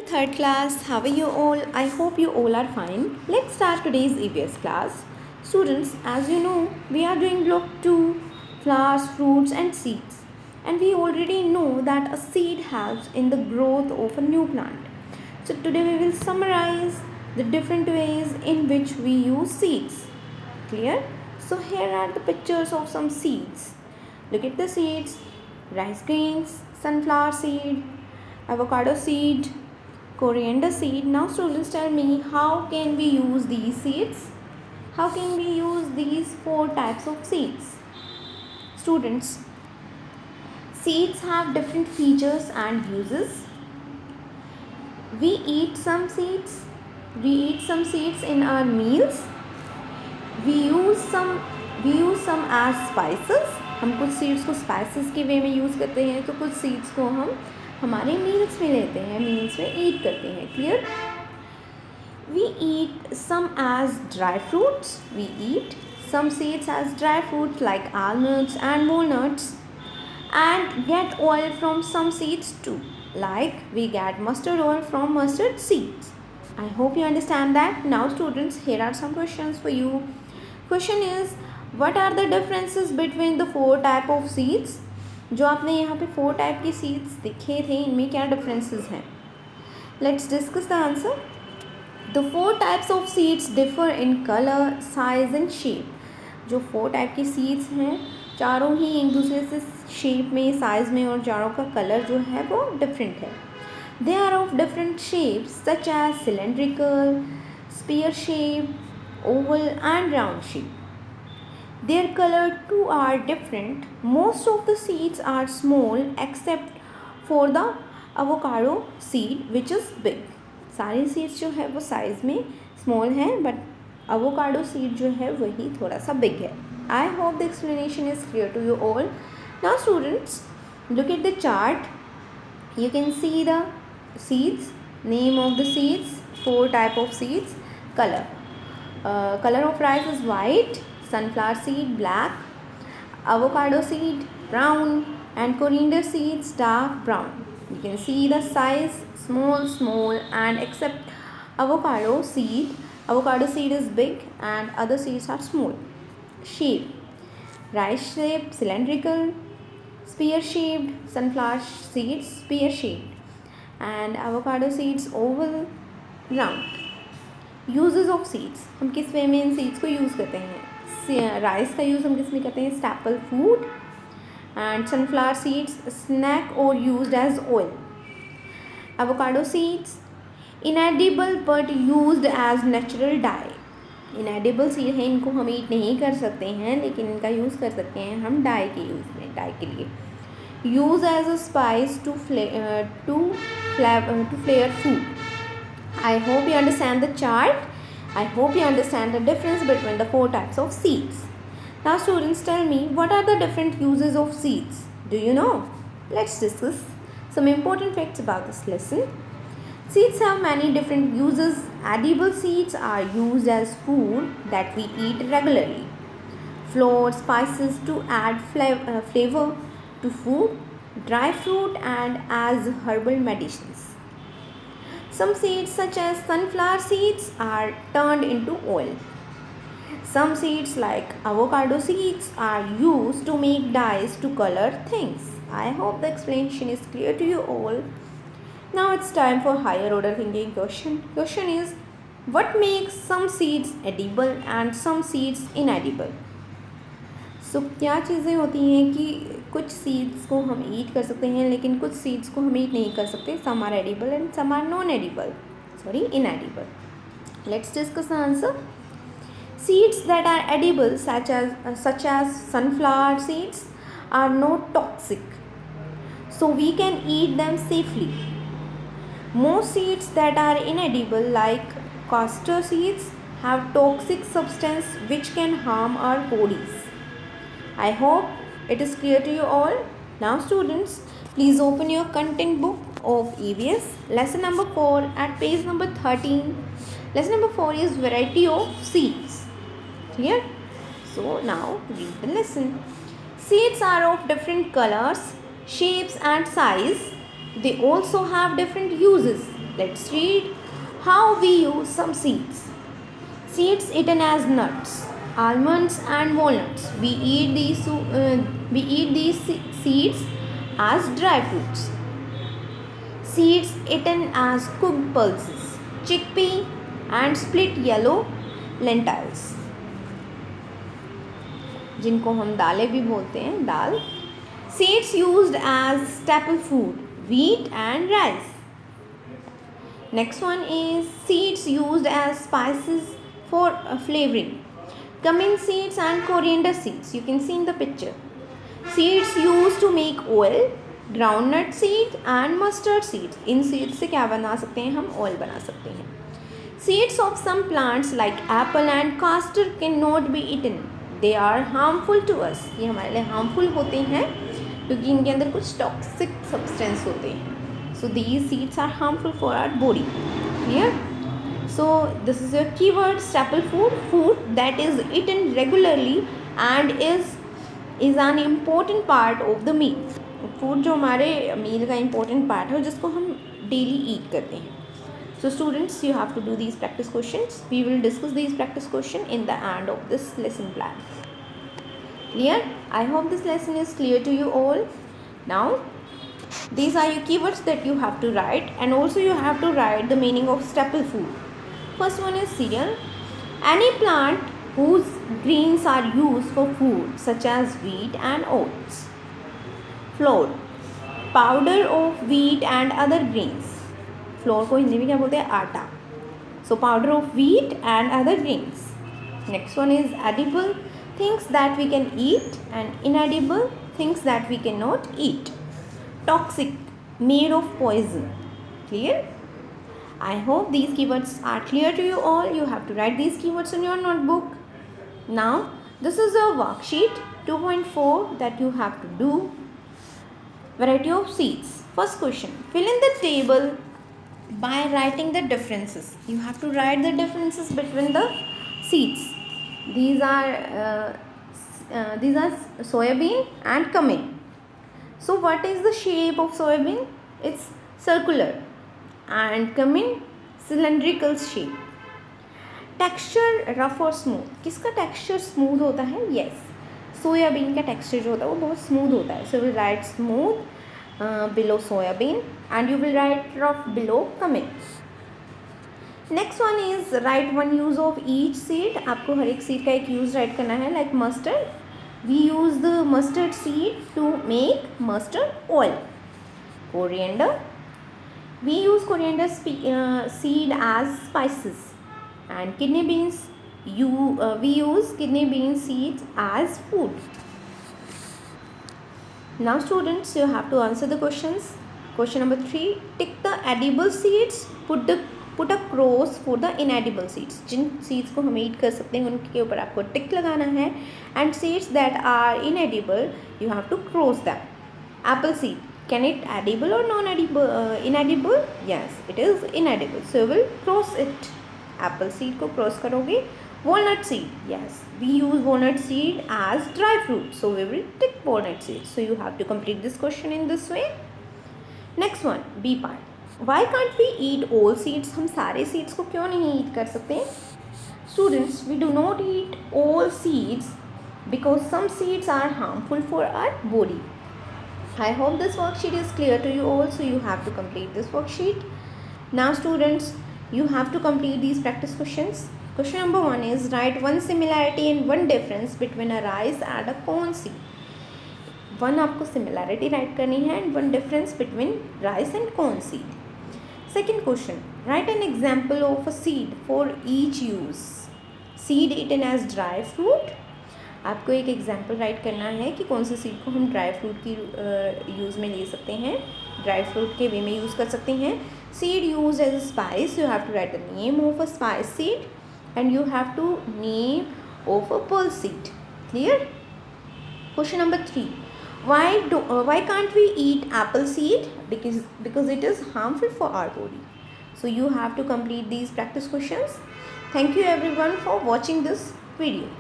third class. How are you all? I hope you all are fine. Let's start today's EVS class. Students, as you know, we are doing block 2, flowers, fruits and seeds. And we already know that a seed helps in the growth of a new plant. So today we will summarize the different ways in which we use seeds. Clear? So here are the pictures of some seeds. Look at the seeds: rice grains, sunflower seed, avocado seed, coriander seed. Now students, tell me, how can we use these seeds? How can we use these 4 types of seeds? Students, seeds have different features and uses. We eat some seeds. We eat some seeds in our meals. We use some as spices. हम कुछ seeds को spices के वे में use करते हैं, तो कुछ seeds को हम हमारे मील्स में लेते हैं, मील्स में ईट करते हैं. Clear? We eat some as dry fruits. We eat some seeds as dry fruits like almonds and walnuts, and get oil from some seeds too, like we get mustard oil from mustard seeds. I hope you understand that. Now students, here are some questions for you. Question is, what are the differences between the 4 type of seeds? जो आपने यहाँ पे 4 type की seeds दिखे थे, इनमें क्या differences हैं? Let's discuss the answer. The 4 types of seeds differ in color, size and shape. जो 4 टाइप की सीड्स हैं, चारों ही एक दूसरे से शेप में, साइज़ में और चारों का कलर जो है वो डिफरेंट है. They are of different shapes such as cylindrical, spear shape, oval and round shape. Their color too are different. Most of the seeds are small except for the avocado seed which is big. सारी seeds जो है वो size में small हैं, but avocado seed जो है वही थोड़ा सा बिग है. I hope the explanation is clear to you all. Now students, look at the chart. You can see the seeds, name of the seeds, 4 type of seeds. Color of rice is white, sunflower seed black, avocado seed brown, and coriander seeds dark brown. You can see the size small, and except avocado seed is big and other seeds are small. Shape: rice shape cylindrical, spear shaped, sunflower seeds spear shaped, and avocado seeds oval, round. Uses of seeds, हम किस वे में इन seeds को use करते हैं? Rice का use हम किस में करते हैं? Staple food. And sunflower seeds snack और used as oil. avocado seeds inedible but used as natural dye. Inedible seed है, इनको हम ईट नहीं कर सकते हैं, लेकिन इनका यूज़ कर सकते हैं हम डाई के यूज़ में, डाई के लिए. Use as a spice to flavour food. I hope you understand the chart. I hope you understand the difference between the 4 types of seeds. Now students, tell me, what are the different uses of seeds? Do you know? Let's discuss some important facts about this lesson. Seeds have many different uses. Edible seeds are used as food that we eat regularly. Flour, spices to add flavor to food, dry fruit, and as herbal medicines. Some seeds such as sunflower seeds are turned into oil. Some seeds like avocado seeds are used to make dyes to color things. I hope the explanation is clear to you all. Now it's time for higher order thinking question. Question is, what makes some seeds edible and some seeds inedible? So क्या चीज़ें होती हैं कि कुछ seeds को हम ईट कर सकते हैं, लेकिन कुछ सीड्स को हम ईट नहीं कर सकते. Some are edible and some are inedible. Let's discuss the answer. Seeds that are edible such as sunflower seeds are not toxic, so we can eat them safely. Most seeds that are inedible, like castor seeds, have toxic substance which can harm our bodies. I hope it is clear to you all. Now students, please open your content book of EVS lesson number 4 at page number 13. Lesson number 4 is variety of seeds. Clear? So now read the lesson. Seeds are of different colors, shapes and size. They also have different uses. Let's read how we use some seeds. Seeds eaten as nuts, almonds and walnuts. We eat these seeds as dry fruits. Seeds eaten as cooked pulses, chickpea and split yellow lentils, जिनको हम दालें भी बोलते हैं, दाल. Seeds used as staple food, wheat and rice. Next one is seeds used as spices for flavoring. Cumin seeds and coriander seeds. You can see in the picture. Seeds used to make oil, groundnut seed and mustard seeds. In seeds से क्या बना सकते हैं हम? Oil बना सकते हैं. Seeds of some plants like apple and castor cannot be eaten. They are harmful to us. ये हमारे लिए harmful होते हैं क्योंकि इनके अंदर कुछ toxic substance होते हैं. So these seeds are harmful for our body. Clear? So this is your keyword, staple food, food that is eaten regularly and is an important part of the meal. Food जो हमारे meal का important part है जिसको हम daily eat करते हैं. So students, you have to do these practice questions. We will discuss these practice questions in the end of this lesson plan. Clear? I hope this lesson is clear to you all. Now, these are your keywords that you have to write, and also you have to write the meaning of staple food. First one is cereal. Any plant whose grains are used for food, such as wheat and oats. Flour, powder of wheat and other grains. Flour को हिंदी में क्या बोलते हैं? आटा. So powder of wheat and other grains. Next one is edible, things that we can eat, and inedible, things that we can not eat. Toxic, made of poison. Clear? I hope these keywords are clear to you all. You have to write these keywords in your notebook. Now this is a worksheet 2.4 that you have to do. Variety of seeds. First question, fill in the table by writing the differences. You have to write the differences between the seeds. These are soybean and cumin. So what is the shape of soybean? It's circular and cumin cylindrical shape. Texture rough or smooth. किसका texture smooth होता है? Yes, soybean का texture जो होता है वो बहुत smooth होता है. So we will write smooth below soybean and you will write rough below cumin. Next one is write one use of each seed. आपको हर एक seed का एक use write करना है. Like mustard, we use the mustard seed to make mustard oil. Coriander, we use coriander seed as spices. And kidney beans, we use kidney bean seeds as food. Now students, you have to answer the questions. Question number 3, tick the edible seeds, put a cross for the inedible seeds. Jin seeds को हम eat कर सकते हैं उनके ऊपर आपको tick लगाना है, and seeds that are inedible you have to cross them. Apple seed, can it edible or non-edible? Inedible? Yes, it is inedible, so you will cross it. Apple seed को cross करोगे. Walnut seed, yes, we use walnut seed as dry fruit, so we will tick walnut seed. So you have to complete this question in this way. Next one, B part. Why can't we eat all seeds? हम सारे seeds को क्यों नहीं eat कर सकते? Students, we do not eat all seeds because some seeds are harmful for our body. I hope this worksheet is clear to you all, so you have to complete this worksheet. Now students, you have to complete these practice questions. Question number 1 is write one similarity and one difference between a rice and a corn seed. One आपको similarity write करनी है and one difference between rice and corn seed. Second question, write an example of a seed for each use. Seed eaten as dry fruit. आपको एक example right करना है कि कौन सी seed को हम ड्राई फ्रूट की यूज़ में ले सकते हैं, ड्राई फ्रूट के वे में यूज़ कर सकते हैं. Seed use as a spice, you have to write the name of a spice seed and you have to name of a pulse seed. Clear? Question number 3, why can't we eat apple seed? Because it is harmful for our body. So you have to complete these practice questions. Thank you everyone for watching this video.